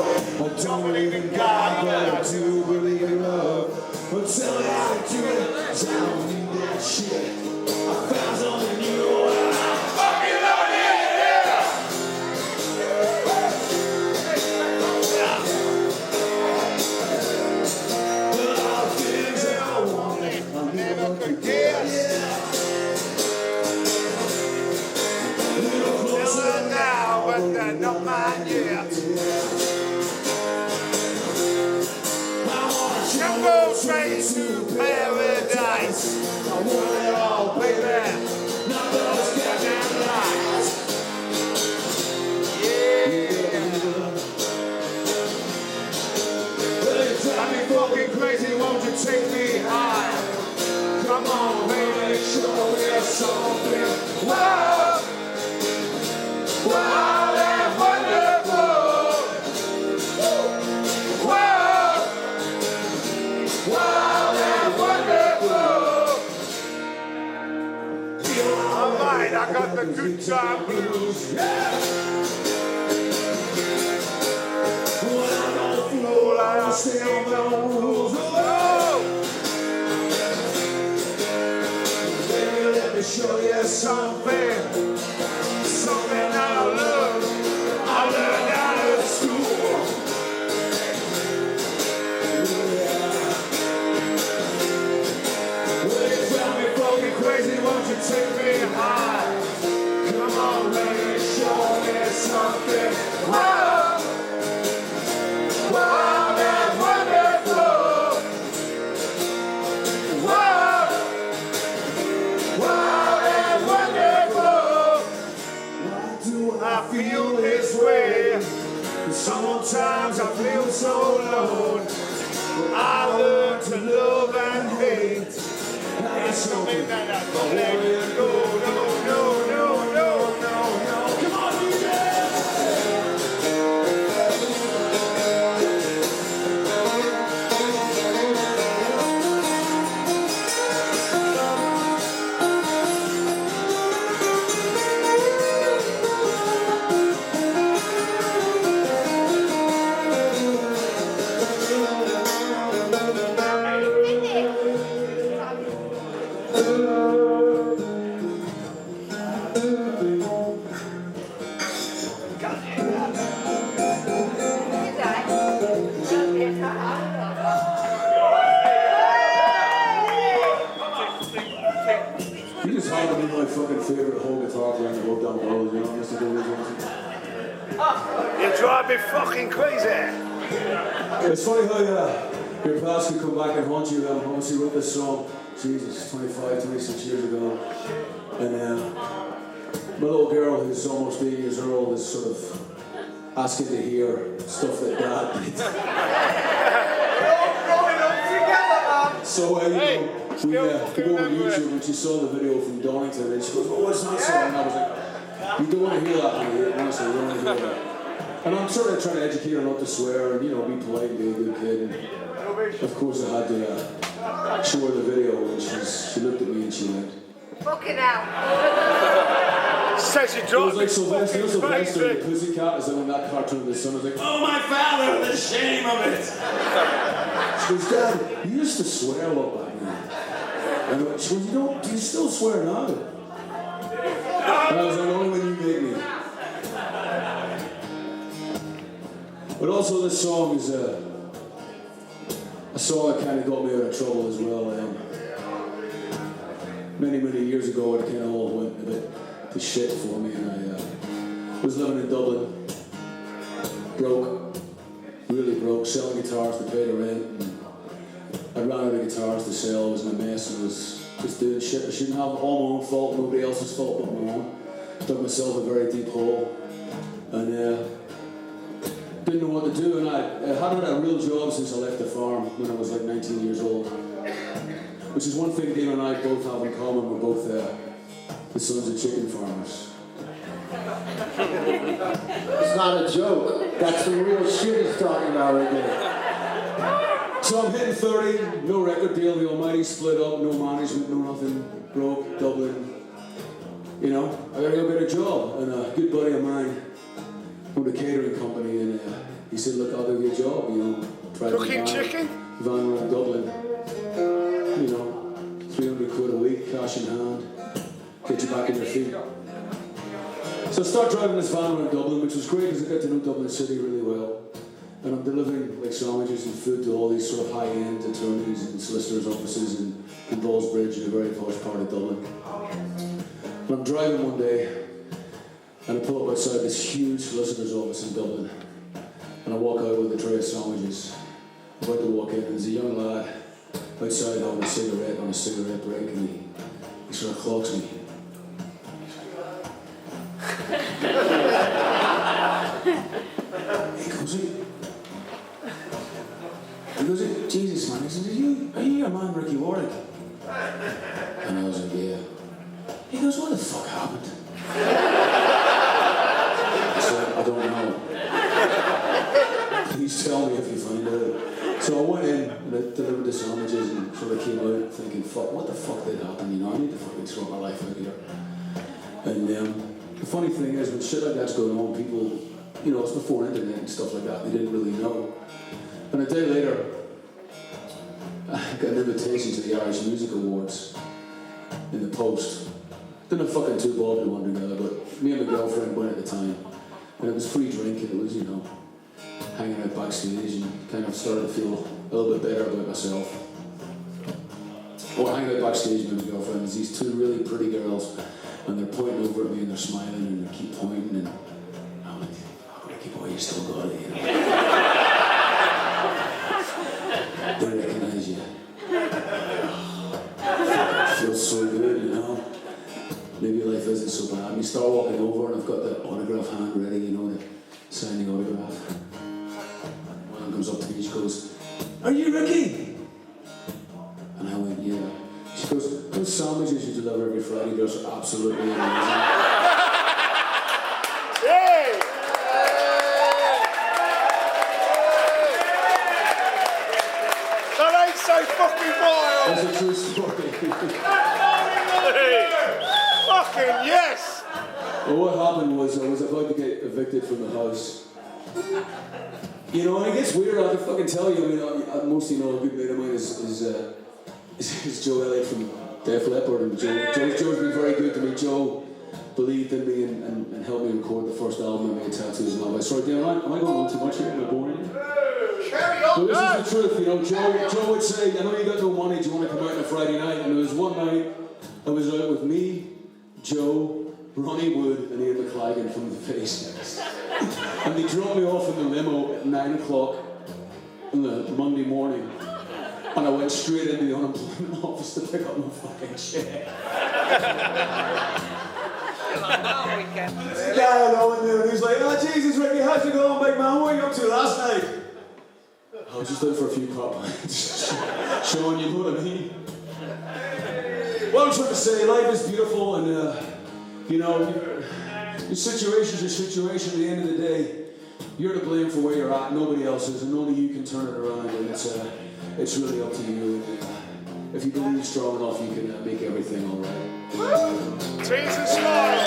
I don't believe in God, but I do believe in love. Well, tell me how to do it, 'cause I don't need that shit. I found something new and I fucking love it, yeah! A lot of things that I wanted, I never could get, yeah. Little closer now, but they're not mine yet. Go straight to paradise. I want it all, baby. Not those goddamn lies. Yeah. Well, you drive me fucking crazy, won't you take me high? Come on, baby, show me something. Whoa, wild and wonderful. Whoa. Wild and wonderful. Alright, I got the good time blues. Yeah. When I don't flow, I stay on my own rules. Oh. Baby, let me show you something. Something I love. I learned out of school. Crazy, won't you take me high? Come on, baby, show me something. Whoa, wild and wonderful. Whoa, wild and wonderful. Why do I feel this way? Sometimes I feel so alone. I learn to love and hate. It's something that I don't let go. No, no, no, no, no, no. Come on, DJ! You drive me fucking crazy. It's funny how your past can come back and haunt you. Obviously wrote this song, Jesus, 25, 26 years ago. And my little girl, who's almost 8 years old, is sort of asking to hear stuff that Dad did. So, we go on YouTube and she saw the video from Donington and she goes, oh, what's that song? And I was like, you don't want to hear that, honestly, you don't want to hear that. And I'm sort of trying to educate her not to swear and, be polite and be a good kid. And of course I had to show her the video and she looked at me and she went, fucking hell. Says you dropped me Sylvester, the Pussycat is in that cartoon with the son. I was like, oh my father, the shame of it. She goes, Dad, you used to swear a lot back then. And she goes, do you still swear now? And I was like, only when you make me. But also this song is a song that kind of got me out of trouble as well. Many, many years ago it kind of all went a bit to shit for me and I was living in Dublin, broke, really broke, selling guitars to pay the rent. And I ran out of guitars to sell, I was in a mess and was just doing shit I shouldn't have, all my own fault, nobody else's fault but my own. Dug myself a very deep hole and didn't know what to do, and I hadn't had a real job since I left the farm when I was like 19 years old. Which is one thing Dana and I both have in common, we're both the sons of chicken farmers. It's not a joke. That's some real shit he's talking about right there. So I'm hitting 30, no record deal, the almighty split up, no management, no nothing, broke, Dublin. I gotta go get a job, and a good buddy of mine owned a catering company, and he said, look, I'll give you a job, you know. Cooking chicken? Van around Dublin. You know, 300 quid a week, cash in hand. Get you back on your feet. So I start driving this van around Dublin, which was great because I got to know Dublin City really well. And I'm delivering like sandwiches and food to all these sort of high-end attorneys and solicitors' offices in Ballsbridge, in a very posh part of Dublin. And I'm driving one day, and I pull up outside this huge solicitor's office in Dublin. And I walk out with a tray of sandwiches. I'm about to walk in, and there's a young lad outside having a cigarette on a cigarette break, and he sort of clocks me. He goes, Jesus man, he says, are you your man Ricky Warwick? And I was like, yeah. He goes, what the fuck happened? I said, I don't know. Please tell me if you find out. So I went in and I delivered the sandwiches and sort of came out thinking, fuck, what the fuck did happen? You know, I need to fucking sort my life out here. And the funny thing is, when shit like that's going on, people, you know, it's before internet and stuff like that, they didn't really know. And a day later, I got an invitation to the Irish Music Awards in the post. Didn't have fucking two bob in one together, but me and my girlfriend went at the time. And it was free drink and it was, you know, hanging out backstage and kind of started to feel a little bit better about myself. Well, hanging out backstage with my girlfriend, there's these two really pretty girls and they're pointing over at me and they're smiling and they keep pointing and I'm like, oh, Ricky boy, you still got it, you know. They recognize you. It feels so good, you know. Maybe life isn't so bad. You start walking over and I've got the autograph hand ready, you know, the signing autograph. One comes up to me, she goes, are you Ricky? And I went, yeah. She goes, those sandwiches you deliver every Friday, those are absolutely amazing. So fucking wild! That's a true story. Fucking yes! Well, what happened was I was about to get evicted from the house. You know, and it gets weird, I can fucking tell you, I mean, most of you know a good mate of mine is Joe Elliott from Def Leppard, and Joe's been very good to me. Joe believed in me and helped me record the first album I made, Tattoos and all that. Sorry, Dan, am I going on too much here? Am I boring you? Carry on, but this is the truth, you know. Joe would say, I know you got no money, do you want to come out on a Friday night? And there was one night, I was out with me, Joe, Ronnie Wood, and Ian McLagan from The Face. And they dropped me off in the limo at 9 o'clock on the Monday morning. And I went straight into the unemployment office to pick up my fucking check. The guy I know in there, and he's like, oh Jesus, Ricky, how's it going, big man? What were you up to last night? I was just out for a few pop lines. Sean, you know what I mean? What I'm trying to say, life is beautiful, and you know, your situation's your situation. At the end of the day, you're to blame for where you're at. Nobody else is, and only you can turn it around. And it's really up to you. If you believe strong enough, you can make everything all right. Jesus Lord!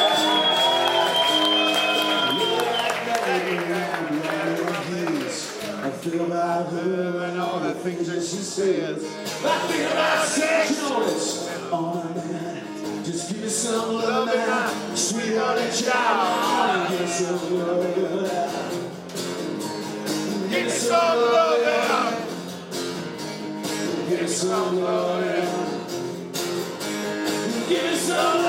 I think about her and all the things that she says. I think about sex. You know this. All night. Just give me some love now. Sweetheart and child. Give me some love now. Give me some love now. Give me some love now. Give me some love.